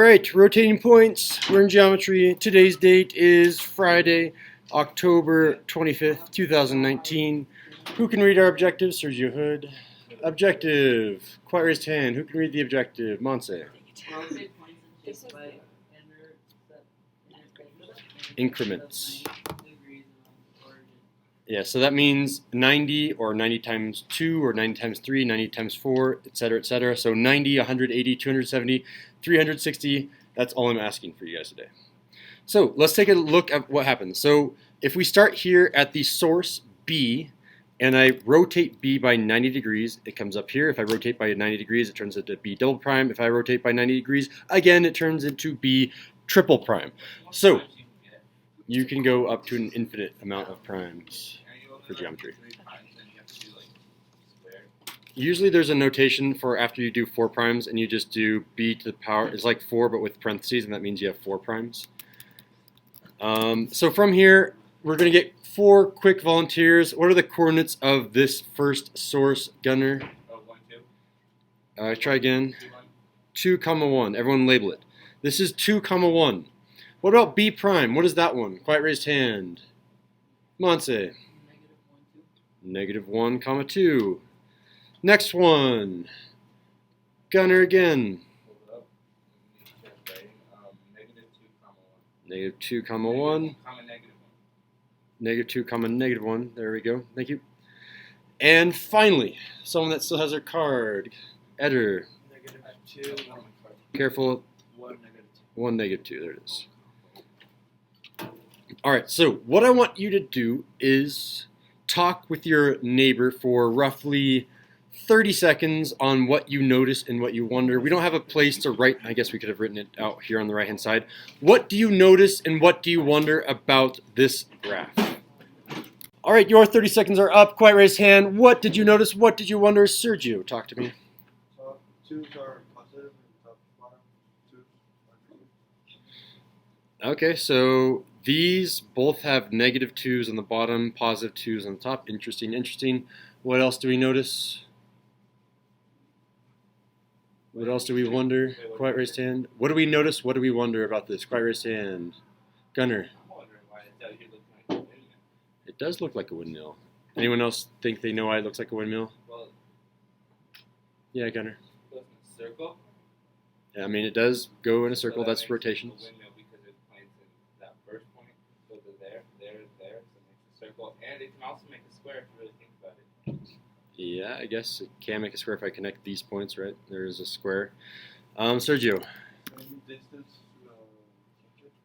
Alright, rotating points. We're in geometry. Today's date is Friday, October 25th, 2019. Who can read our objective? Sergio Hood. Objective. Quiet raised hand. Who can read the objective? Monse. Increments. Yeah, so that means 90 or 90 times 2 or 90 times 3, 90 times 4, etc., etc. So 90, 180, 270, 360, that's all I'm asking for you guys today. So let's take a look at what happens. So if we start here at the source B, and I rotate B by 90 degrees, it comes up here. If I rotate by 90 degrees, it turns into B double prime. If I rotate by 90 degrees, again, it turns into B triple prime. So you can go up to an infinite amount of primes for geometry. Usually there's a notation for after you do 4 primes and you just do b to the power, it's like 4 but with parentheses, and that means you have 4 primes. So from here, we're going to get 4 quick volunteers. What are the coordinates of this first source, Gunner? 1, 2. Try again. 2, 1. Everyone label it. This is 2, 1. What about B prime? What is that one? Quiet raised hand. Monse. -1, 2. Next one. Gunner again. -2, 1. -2, -1. There we go. Thank you. And finally, someone that still has their card. Eder. -2. Careful. 1, -2. There it is. Alright, so what I want you to do is talk with your neighbor for roughly 30 seconds on what you notice and what you wonder. We don't have a place to write. I guess we could have written it out here on the right hand side. What do you notice and what do you wonder about this graph? Alright, your 30 seconds are up. Quiet raised hand. What did you notice? What did you wonder? Sergio, talk to me. Top 2s are positive and top bottom 2s are negative. Okay, so these both have -2s on the bottom, +2s on the top. Interesting, interesting. What else do we notice? What else do we wonder? Quiet raised hand. What do we notice? What do we wonder about this? Quiet raised hand. Gunner. I'm wondering why it does look like a windmill. It does look like a windmill. Anyone else think they know why it looks like a windmill? Well, Yeah, Gunner. it goes in a circle. Yeah, I mean, it does go in a circle. So that That's makes rotations. it a windmill because it points in that first point, goes to there, there, there, so it makes a circle. And it can also make a square if you really think about it. Yeah, I guess it can make a square if I connect these points, right? There is a square. Sergio. Same distance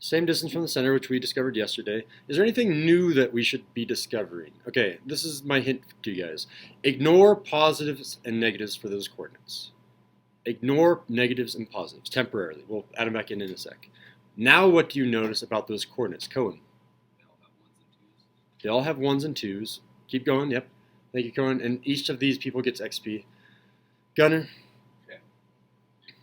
Same distance from the center, which we discovered yesterday. Is there anything new that we should be discovering? Okay, this is my hint to you guys. Ignore positives and negatives for those coordinates. Ignore negatives and positives temporarily. We'll add them back in a sec. Now what do you notice about those coordinates? Cohen. They all have 1s and 2s. Keep going, yep. Thank you, Cohen. And each of these people gets XP. Gunner. Okay.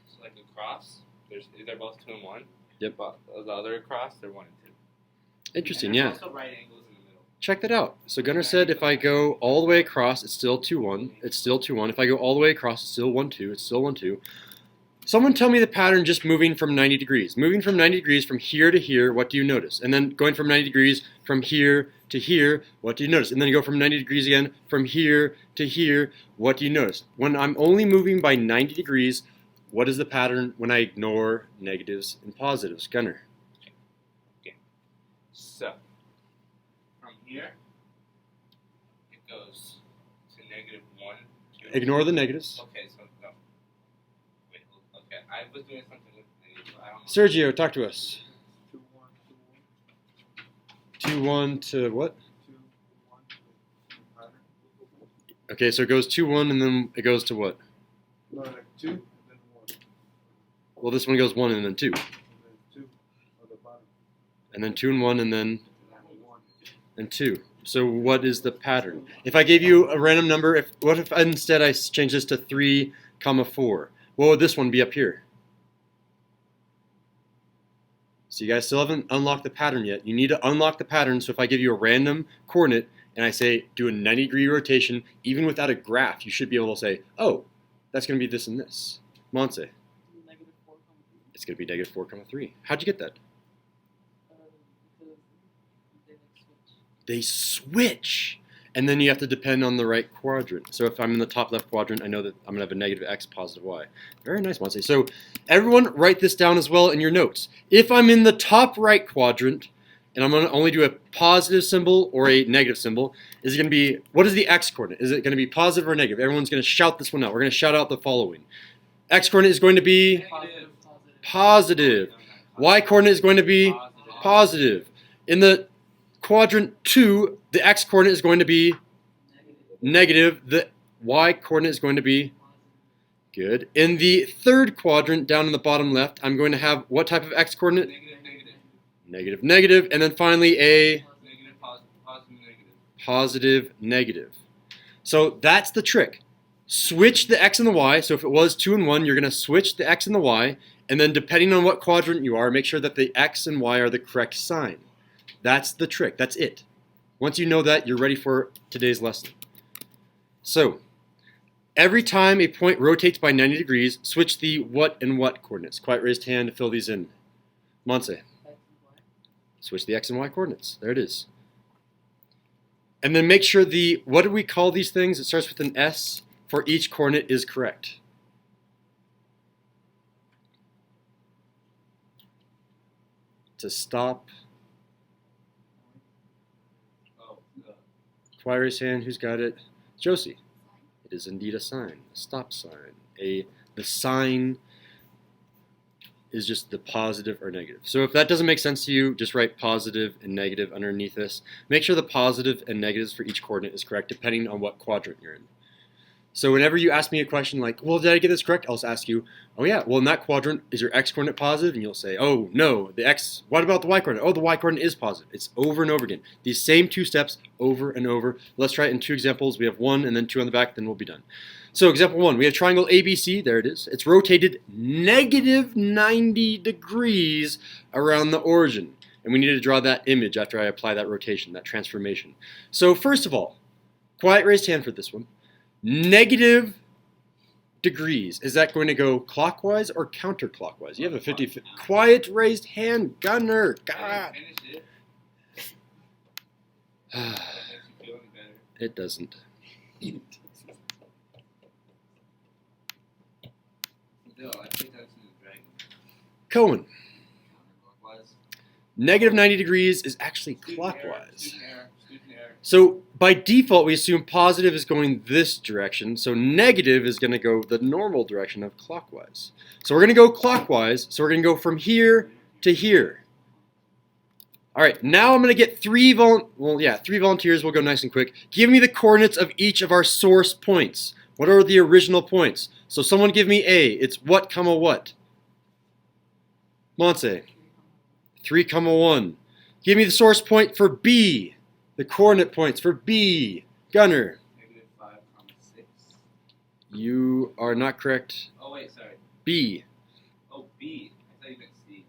So like a cross, they're both 2 and 1. Yep. But the other cross, they're 1 and 2. Interesting, And yeah. there's also right angles in the middle. Check that out. So Gunnar said if I go all the way across, it's still 2-1. It's still 2-1. If I go all the way across, it's still 1-2. It's still 1-2. Someone tell me the pattern just moving from 90 degrees. Moving from 90 degrees from here to here, what do you notice? And then going from 90 degrees from here to here, what do you notice? And then you go from 90 degrees again, from here to here, what do you notice? When I'm only moving by 90 degrees, what is the pattern when I ignore negatives and positives? Gunnar. So, from here, it goes to -1, 2. Ignore the negatives. Okay, so no. Wait, okay. I was doing something with negatives, so I don't know. Sergio, talk to us. 2, 1, 2, 1. 2-1 to what? 2, 1 pattern. Okay, so it goes 2-1 and then it goes to what? No, like 2 and then 1. Well, this one goes 1 and then 2. And then 2 on the bottom. And then 2 and 1 and then And then 1. and 2. So what is the pattern? If I gave you a random number, what if instead I change this to 3, 4? What would this one be up here? So you guys still haven't unlocked the pattern yet. You need to unlock the pattern. So if I give you a random coordinate and I say do a 90-degree rotation, even without a graph, you should be able to say, oh, that's going to be this and this. Monse. It's going to be negative 4 comma 3. How'd you get that? Because they like switch. They switch. And then you have to depend on the right quadrant. So if I'm in the top left quadrant, I know that I'm going to have a negative x, positive y. Very nice, Monse. So everyone write this down as well in your notes. If I'm in the top right quadrant, and I'm going to only do a positive symbol or a negative symbol, is it going to be, what is the x coordinate? Is it going to be positive or negative? Everyone's going to shout this one out. We're going to shout out the following. X coordinate is going to be Positive. positive. Y coordinate is going to be positive. In the quadrant 2, the x coordinate is going to be negative. The y coordinate is going to be good. In the third quadrant, down in the bottom left, I'm going to have what type of x coordinate? Negative, negative. And then finally a positive, negative. So that's the trick. Switch the x and the y. So if it was 2 and 1, you're going to switch the x and the y. And then depending on what quadrant you are, make sure that the x and y are the correct sign. That's the trick. That's it. Once you know that, you're ready for today's lesson. So, every time a point rotates by 90 degrees, switch the what and what coordinates. Quiet raised hand to fill these in. Monse, switch the x and y coordinates. There it is. And then make sure the, what do we call these things? It starts with an S for each coordinate is correct. To stop. Quiet raised hand, who's got it? Josie. It is indeed a sign, a stop sign. The sign is just the positive or negative. So if that doesn't make sense to you, just write positive and negative underneath this. Make sure the positive and negatives for each coordinate is correct depending on what quadrant you're in. So whenever you ask me a question like, well, did I get this correct? I'll just ask you, oh yeah, well in that quadrant, is your x coordinate positive? And you'll say, oh no, the x, what about the y coordinate? Oh, the y coordinate is positive. It's over and over again. These same 2 steps over and over. Let's try it in 2 examples. We have 1 and then 2 on the back, then we'll be done. So example 1, we have triangle ABC, there it is. It's rotated negative 90 degrees around the origin. And we need to draw that image after I apply that rotation, that transformation. So first of all, quiet raised hand for this one. Negative degrees. Is that going to go clockwise or counterclockwise? You have a 50. Quiet raised hand, Gunner. God. It doesn't. Cohen. Negative 90 degrees is actually clockwise. So by default, we assume positive is going this direction, so negative is going to go the normal direction of clockwise. So we're going to go clockwise, so we're going to go from here to here. All right, now I'm going to get 3 volunteers. We'll go nice and quick. Give me the coordinates of each of our source points. What are the original points? So someone give me A. It's what, comma, what? Monse. 3, comma, 1. Give me the source point for B. The coordinate points for B. Gunner. Negative 5, 6. You are not correct. Oh, wait, sorry. B. Oh, B. I thought you meant C.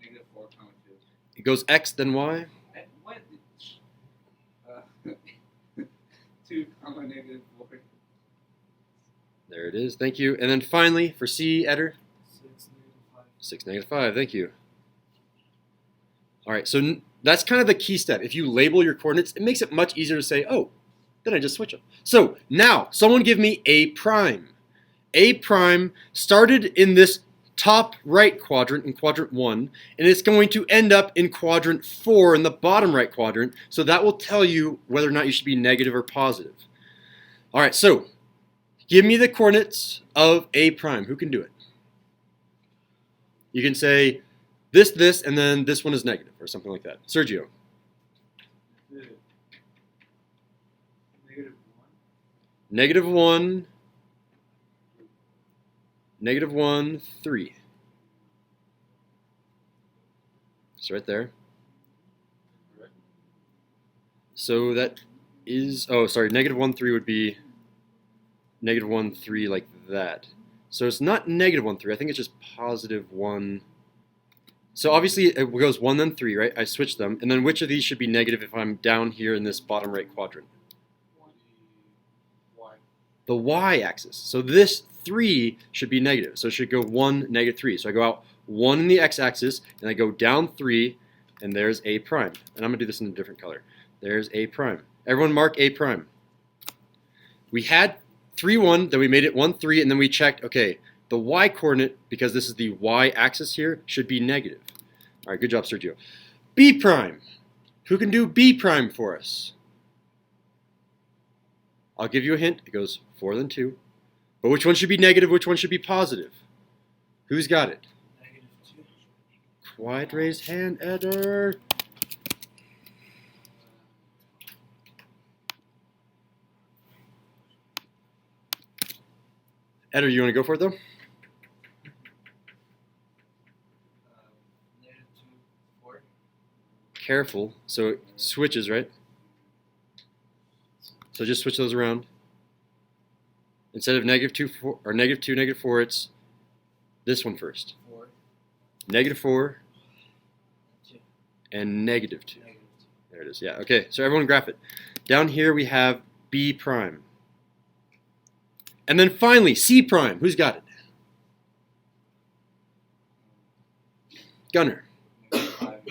Negative 4, 2. It goes X, then Y. What? 2, negative 4. There it is. Thank you. And then finally, for C, Eder. 6, negative 5. 6, negative 5. Thank you. All right, so that's kind of the key step. If you label your coordinates, it makes it much easier to say, oh, then I just switch them. So now, someone give me A prime. A prime started in this top right quadrant, in quadrant 1, and it's going to end up in quadrant 4 in the bottom right quadrant. So that will tell you whether or not you should be negative or positive. All right, so give me the coordinates of A prime. Who can do it? You can say this, and then this one is negative, or something like that. Sergio. Negative 1. Negative 1, 3. It's right there. So that is, oh, sorry, negative 1, 3 would be negative 1, 3 like that. So it's not negative 1, 3. I think it's just positive 1. So obviously it goes 1 then 3, right? I switch them. And then which of these should be negative if I'm down here in this bottom right quadrant? Y. the y-axis. So this 3 should be negative. So it should go 1, negative 3. So I go out 1 in the x-axis, and I go down 3, and there's A prime. And I'm going to do this in a different color. There's A prime. Everyone mark A prime. We had 3, 1, then we made it 1, 3, and then we checked, okay, the y-coordinate, because this is the y-axis here, should be negative. All right, good job, Sergio. B prime. Who can do B prime for us? I'll give you a hint. It goes 4 then 2. But which one should be negative? Which one should be positive? Who's got it? -2. Quiet raised hand, Eder. Eder, you want to go for it though? -2, 4. Careful. So it switches, right? So just switch those around. Instead of -2, 4, or -2, -4, it's this one first. 4. -4 2. and -2. -2. There it is. Yeah. Okay. So everyone graph it. Down here we have B prime. And then finally C prime. Who's got it? Gunner. -5,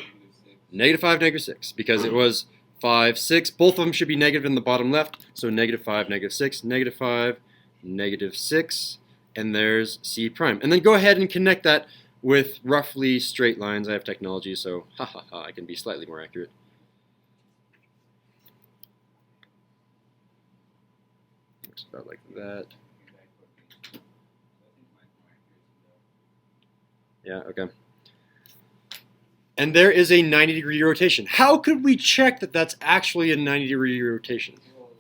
-6. -5, -6. Because it was 5, 6. Both of them should be negative in the bottom left. So -5, -6, -5, -6. And there's C prime. And then go ahead and connect that with roughly straight lines. I have technology, so I can be slightly more accurate. Looks about like that. Yeah, okay. And there is a 90-degree rotation. How could we check that that's actually a 90-degree rotation? Well,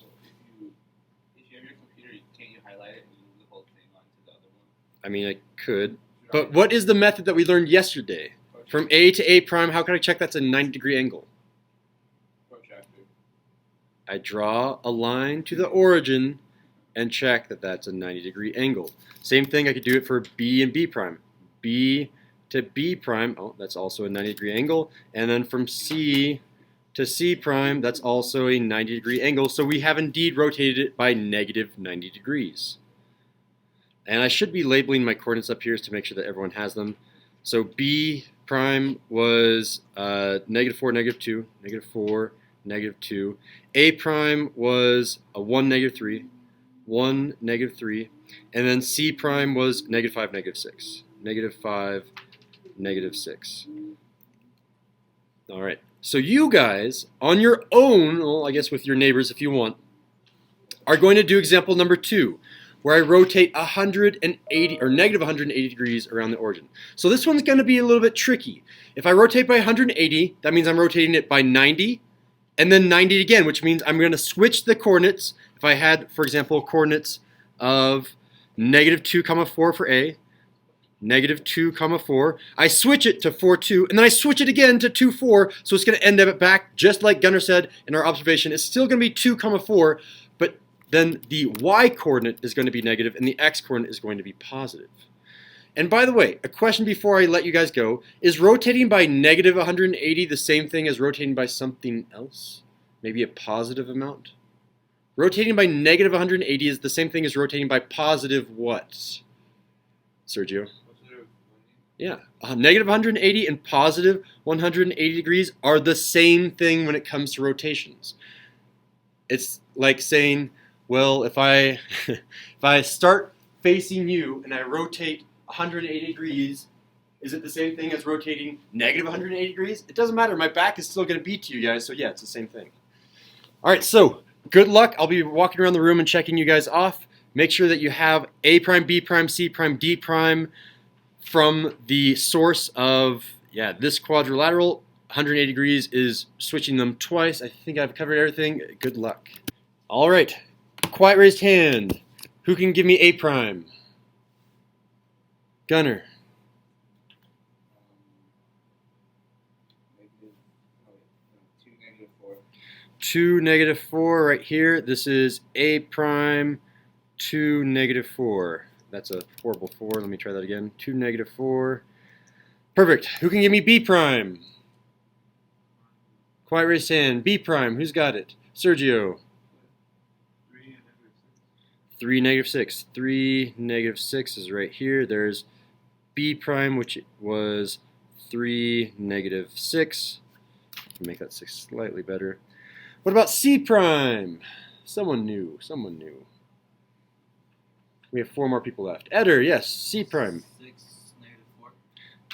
if you have your computer, can you highlight it and move the whole thing onto the other one? I mean, I could. But what is the method that we learned yesterday? From A to A prime, how can I check that's a 90-degree angle? Protractor. I draw a line to the origin and check that that's a 90-degree angle. Same thing, I could do it for B and B prime. B to B prime, oh, that's also a 90-degree angle. And then from C to C prime, that's also a 90-degree angle. So we have indeed rotated it by -90 degrees. And I should be labeling my coordinates up here to make sure that everyone has them. So B prime was -4, -2, -4, -2. A prime was a 1, -3, 1, -3. And then C prime was -5, -6. -5, -6. All right. So you guys, on your own, well, I guess with your neighbors if you want, are going to do example number 2, where I rotate 180 or -180 degrees around the origin. So this one's going to be a little bit tricky. If I rotate by 180, that means I'm rotating it by 90 and then 90 again, which means I'm going to switch the coordinates. If I had, for example, coordinates of -2, 4 for A, -2, 4, I switch it to 4, 2, and then I switch it again to 2, 4, so it's going to end up back, just like Gunnar said in our observation, it's still going to be 2, 4, but then the y-coordinate is going to be negative and the x-coordinate is going to be positive. And by the way, a question before I let you guys go, is rotating by -180 the same thing as rotating by something else? Maybe a positive amount? Rotating by -180 is the same thing as rotating by positive what? Sergio? Yeah, -180 and positive 180 degrees are the same thing when it comes to rotations. It's like saying, well, if I if I start facing you and I rotate 180 degrees, is it the same thing as rotating -180 degrees? It doesn't matter. My back is still going to be to you guys, so yeah, it's the same thing. All right, so good luck. I'll be walking around the room and checking you guys off. Make sure that you have A prime, B prime, C prime, D prime from the source of, yeah, this quadrilateral. 180 degrees is switching them twice. I think I've covered everything. Good luck. All right, quiet raised hand. Who can give me A prime? Gunner. -2, -4. 2, -4 right here. This is A prime, 2, -4. That's a horrible 4. Let me try that again. 2, -4. Perfect. Who can give me B prime? Quiet raised hand. B prime. Who's got it? Sergio. 3 and 3, negative 6. 3, negative 6 is right here. There's B prime, which was 3, negative 6. Make that 6 slightly better. What about C prime? Someone new. Someone new. We have 4 more people left. Eder, yes, C prime. 6, negative 4.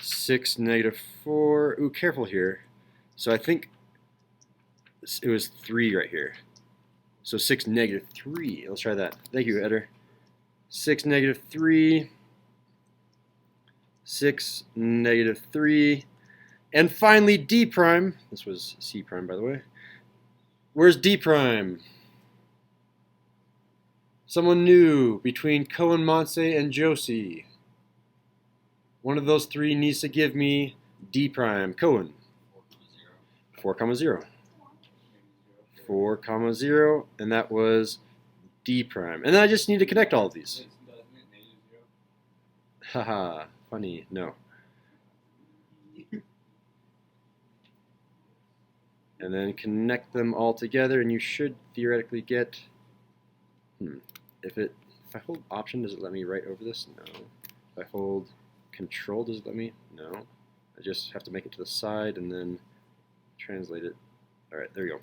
6, negative 4. Ooh, careful here. So I think it was 3 right here. So 6, negative 3. Let's try that. Thank you, Eder. 6, negative 3. 6, negative 3. And finally, D prime. This was C prime, by the way. Where's D prime? Someone new between Cohen, Monse, and Josie. One of those 3 needs to give me D prime. Cohen. 4, 0. 4, 0. And that was D prime. And then I just need to connect all of these. Doesn't it negative 0? Haha, funny. No. And then connect them all together, and you should theoretically get. If I hold Option, does it let me write over this? No. If I hold Control, does it let me? No. I just have to make it to the side and then translate it. All right, there we go.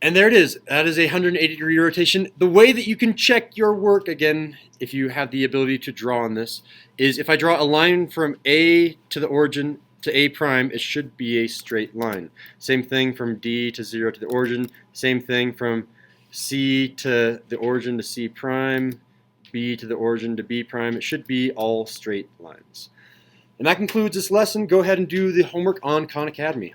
And there it is. That is a 180-degree rotation. The way that you can check your work, again, if you have the ability to draw on this, is if I draw a line from A to the origin to A prime, it should be a straight line. Same thing from D to 0 to the origin. Same thing from C to the origin to C prime, B to the origin to B prime. It should be all straight lines. And that concludes this lesson. Go ahead and do the homework on Khan Academy.